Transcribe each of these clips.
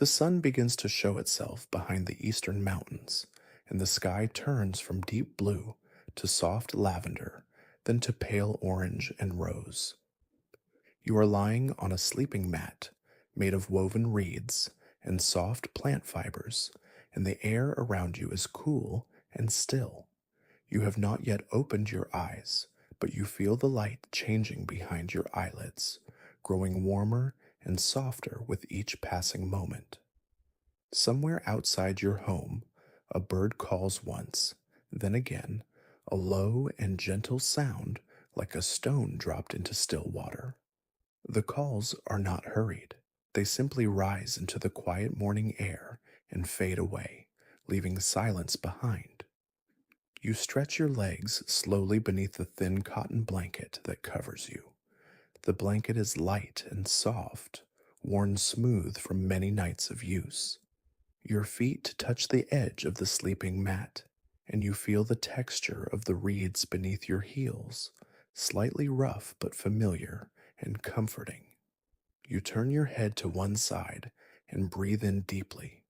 The sun begins to show itself behind the eastern mountains, and the sky turns from deep blue to soft lavender, then to pale orange and rose. You are lying on a sleeping mat made of woven reeds and soft plant fibers, and the air around you is cool and still. You have not yet opened your eyes, but you feel the light changing behind your eyelids, growing warmer and softer with each passing moment. Somewhere outside your home, a bird calls once, then again, a low and gentle sound like a stone dropped into still water. The calls are not hurried. They simply rise into the quiet morning air and fade away, leaving silence behind. You stretch your legs slowly beneath the thin cotton blanket that covers you. The blanket is light and soft, worn smooth from many nights of use. Your feet touch the edge of the sleeping mat, and you feel the texture of the reeds beneath your heels, slightly rough but familiar and comforting. You turn your head to one side and breathe in deeply.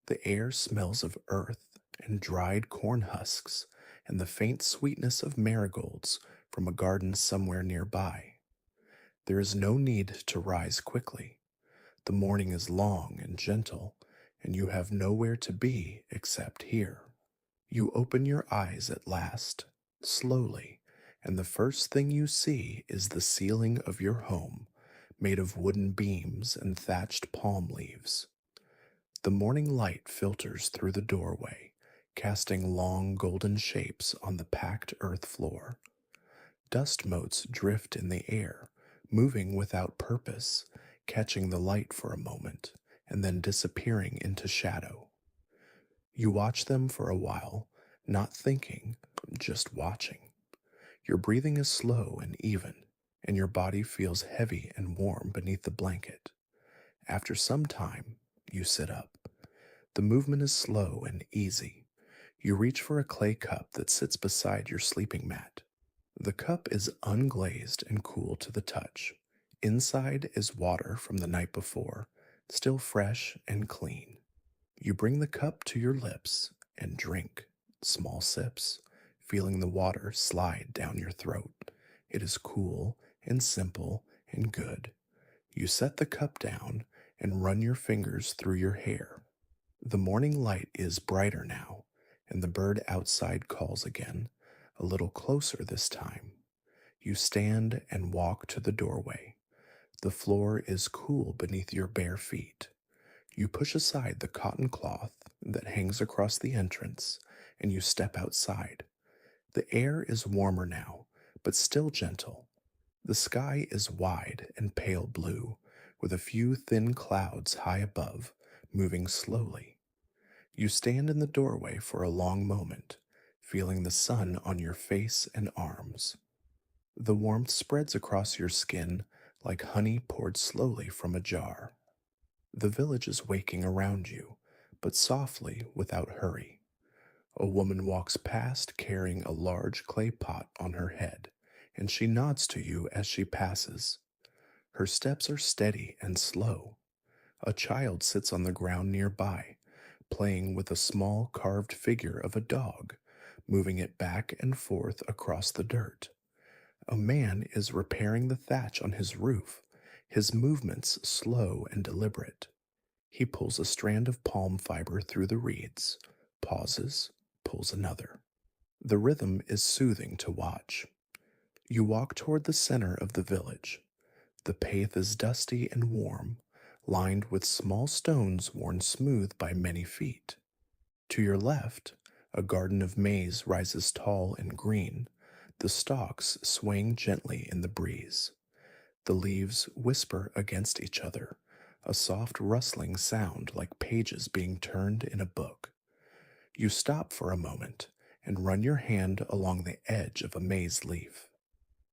The air smells of earth and dried corn husks and the faint sweetness of marigolds from a garden somewhere nearby. There is no need to rise quickly. The morning is long and gentle, and you have nowhere to be except here. You open your eyes at last, slowly, and the first thing you see is the ceiling of your home, made of wooden beams and thatched palm leaves. The morning light filters through the doorway, casting long golden shapes on the packed earth floor. Dust motes drift in the air, moving without purpose, catching the light for a moment, and then disappearing into shadow. You watch them for a while, not thinking, just watching. Your breathing is slow and even, and your body feels heavy and warm beneath the blanket. After some time, you sit up. The movement is slow and easy. You reach for a clay cup that sits beside your sleeping mat. The cup is unglazed and cool to the touch. Inside is water from the night before, still fresh and clean. You bring the cup to your lips and drink, small sips, feeling the water slide down your throat. It is cool and simple and good. You set the cup down and run your fingers through your hair. The morning light is brighter now, and the bird outside calls again, a little closer this time. You stand and walk to the doorway. The floor is cool beneath your bare feet. You push aside the cotton cloth that hangs across the entrance, and you step outside. The air is warmer now, but still gentle. The sky is wide and pale blue, with a few thin clouds high above, moving slowly. You stand in the doorway for a long moment, feeling the sun on your face and arms. The warmth spreads across your skin like honey poured slowly from a jar. The village is waking around you, but softly without hurry. A woman walks past carrying a large clay pot on her head, and she nods to you as she passes. Her steps are steady and slow. A child sits on the ground nearby, playing with a small carved figure of a dog, moving it back and forth across the dirt. A man is repairing the thatch on his roof, his movements slow and deliberate. He pulls a strand of palm fiber through the reeds, pauses, pulls another. The rhythm is soothing to watch. You walk toward the center of the village. The path is dusty and warm, lined with small stones worn smooth by many feet. To your left, a garden of maize rises tall and green, the stalks swaying gently in the breeze. The leaves whisper against each other, a soft rustling sound like pages being turned in a book. You stop for a moment and run your hand along the edge of a maize leaf.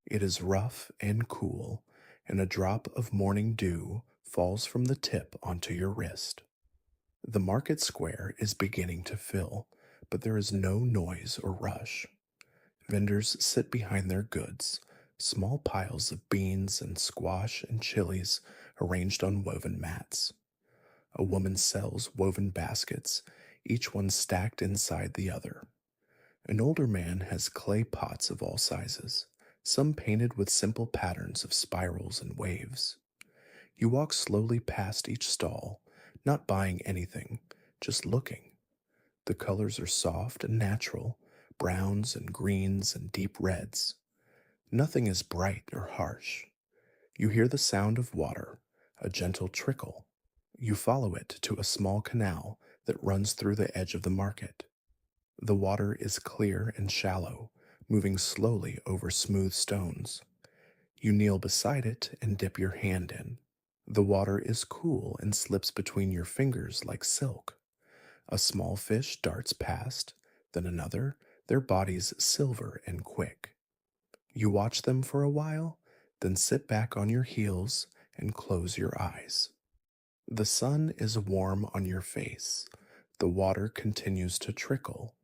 It is rough and cool, and a drop of morning dew falls from the tip onto your wrist. The market square is beginning to fill, but there is no noise or rush. Vendors sit behind their goods, small piles of beans and squash and chilies arranged on woven mats. A woman sells woven baskets, each one stacked inside the other. An older man has clay pots of all sizes, some painted with simple patterns of spirals and waves. You walk slowly past each stall, not buying anything, just looking. The colors are soft and natural, browns and greens and deep reds. Nothing is bright or harsh. You hear the sound of water, a gentle trickle. You follow it to a small canal that runs through the edge of the market. The water is clear and shallow, moving slowly over smooth stones. You kneel beside it and dip your hand in. The water is cool and slips between your fingers like silk. A small fish darts past, then another, their bodies silver and quick. You watch them for a while, then sit back on your heels and close your eyes. The sun is warm on your face. The water continues to trickle.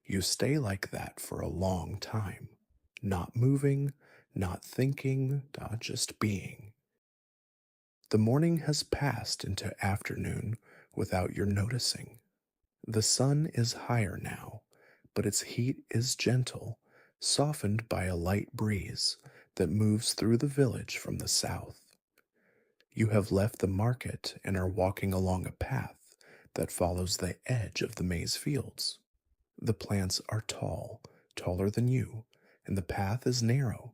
You stay like that for a long time, not moving, not thinking, not just being. The morning has passed into afternoon without your noticing. The sun is higher now, but its heat is gentle, softened by a light breeze that moves through the village from the south. You have left the market and are walking along a path that follows the edge of the maize fields. The plants are tall, taller than you, and the path is narrow.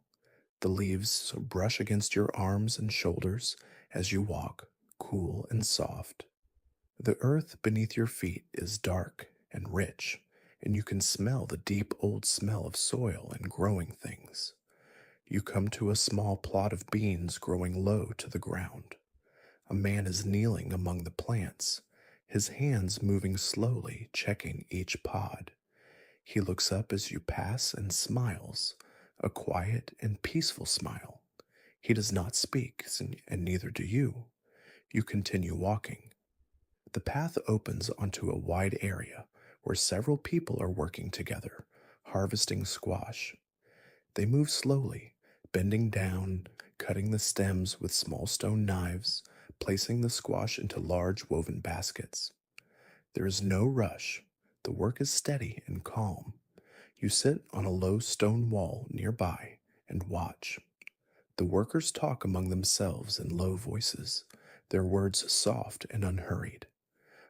The leaves brush against your arms and shoulders as you walk, cool and soft. The earth beneath your feet is dark and rich, and you can smell the deep old smell of soil and growing things. You come to a small plot of beans growing low to the ground. A man is kneeling among the plants, his hands moving slowly, checking each pod. He looks up as you pass and smiles, a quiet and peaceful smile. He does not speak, and neither do you. You continue walking. The path opens onto a wide area where several people are working together, harvesting squash. They move slowly, bending down, cutting the stems with small stone knives, placing the squash into large woven baskets. There is no rush. The work is steady and calm. You sit on a low stone wall nearby and watch. The workers talk among themselves in low voices, their words soft and unhurried.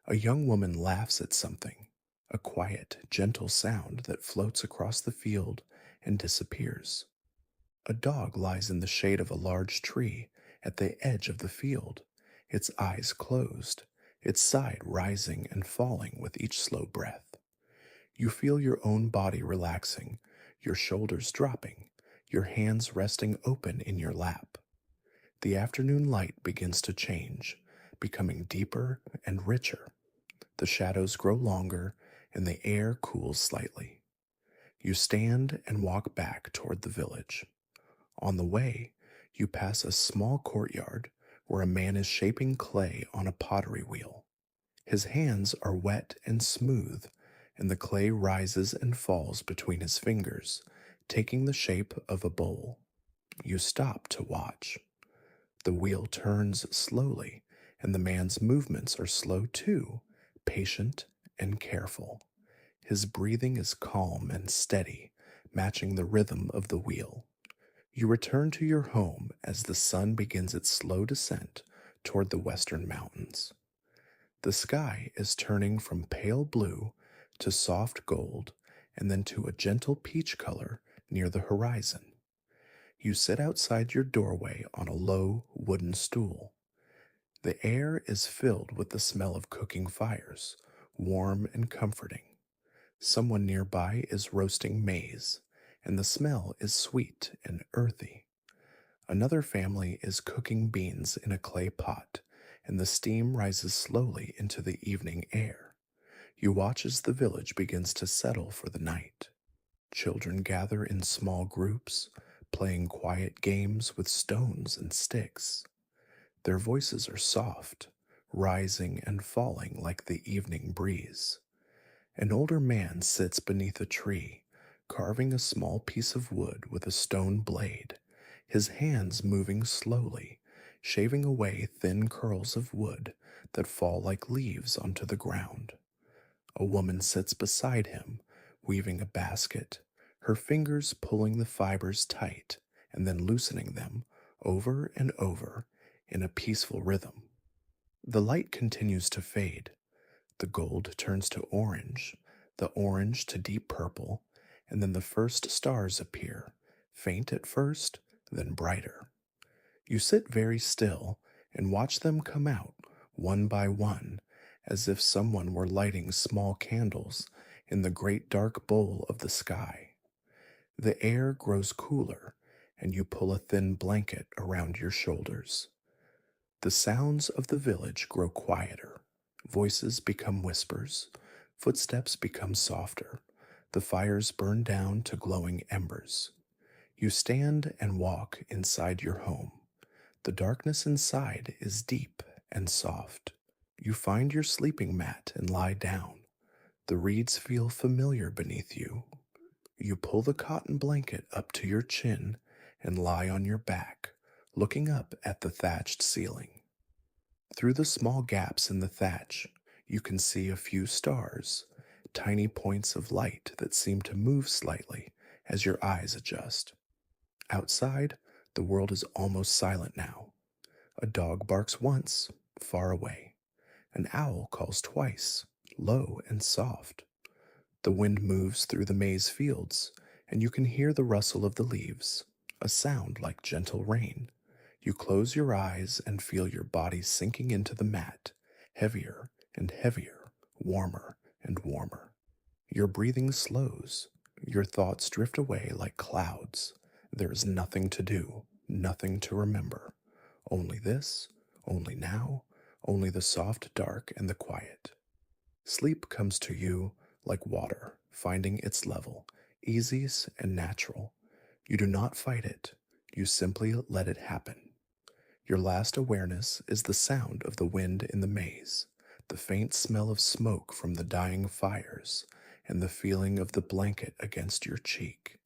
A young woman laughs at something, a quiet, gentle sound that floats across the field and disappears. A dog lies in the shade of a large tree at the edge of the field, its eyes closed, its side rising and falling with each slow breath. You feel your own body relaxing, your shoulders dropping, your hands resting open in your lap. The afternoon light begins to change, becoming deeper and richer. The shadows grow longer, and the air cools slightly. You stand and walk back toward the village. On the way, you pass a small courtyard where a man is shaping clay on a pottery wheel. His hands are wet and smooth, and the clay rises and falls between his fingers, taking the shape of a bowl. You stop to watch. The wheel turns slowly, and the man's movements are slow too, patient and careful. His breathing is calm and steady, matching the rhythm of the wheel. You return to your home as the sun begins its slow descent toward the western mountains. The sky is turning from pale blue to soft gold and then to a gentle peach color near the horizon. You sit outside your doorway on a low wooden stool. The air is filled with the smell of cooking fires, warm and comforting. Someone nearby is roasting maize, and the smell is sweet and earthy. Another family is cooking beans in a clay pot, and the steam rises slowly into the evening air. You watch as the village begins to settle for the night. Children gather in small groups, playing quiet games with stones and sticks. Their voices are soft, rising and falling like the evening breeze. An older man sits beneath a tree, carving a small piece of wood with a stone blade, his hands moving slowly, shaving away thin curls of wood that fall like leaves onto the ground. A woman sits beside him, weaving a basket, her fingers pulling the fibers tight and then loosening them over and over in a peaceful rhythm. The light continues to fade. The gold turns to orange, the orange to deep purple, and then the first stars appear, faint at first, then brighter. You sit very still and watch them come out, one by one, as if someone were lighting small candles in the great dark bowl of the sky. The air grows cooler, and you pull a thin blanket around your shoulders. The sounds of the village grow quieter. Voices become whispers. Footsteps become softer. The fires burn down to glowing embers. You stand and walk inside your home. The darkness inside is deep and soft. You find your sleeping mat and lie down. The reeds feel familiar beneath you. You pull the cotton blanket up to your chin and lie on your back, looking up at the thatched ceiling. Through the small gaps in the thatch, you can see a few stars, tiny points of light that seem to move slightly as your eyes adjust. Outside, the world is almost silent now. A dog barks once, far away. An owl calls twice, low and soft. The wind moves through the maize fields, and you can hear the rustle of the leaves, a sound like gentle rain. You close your eyes and feel your body sinking into the mat, heavier and heavier, warmer and warmer. Your breathing slows. Your thoughts drift away like clouds. There is nothing to do, nothing to remember. Only this, only now, only the soft dark and the quiet. Sleep comes to you like water, finding its level, easy and natural. You do not fight it, you simply let it happen. Your last awareness is the sound of the wind in the maize, the faint smell of smoke from the dying fires, and the feeling of the blanket against your cheek.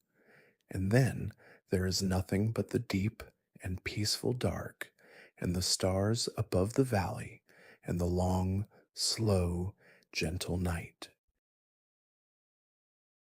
And then there is nothing but the deep and peaceful dark, and the stars above the valley, and the long, slow, gentle night.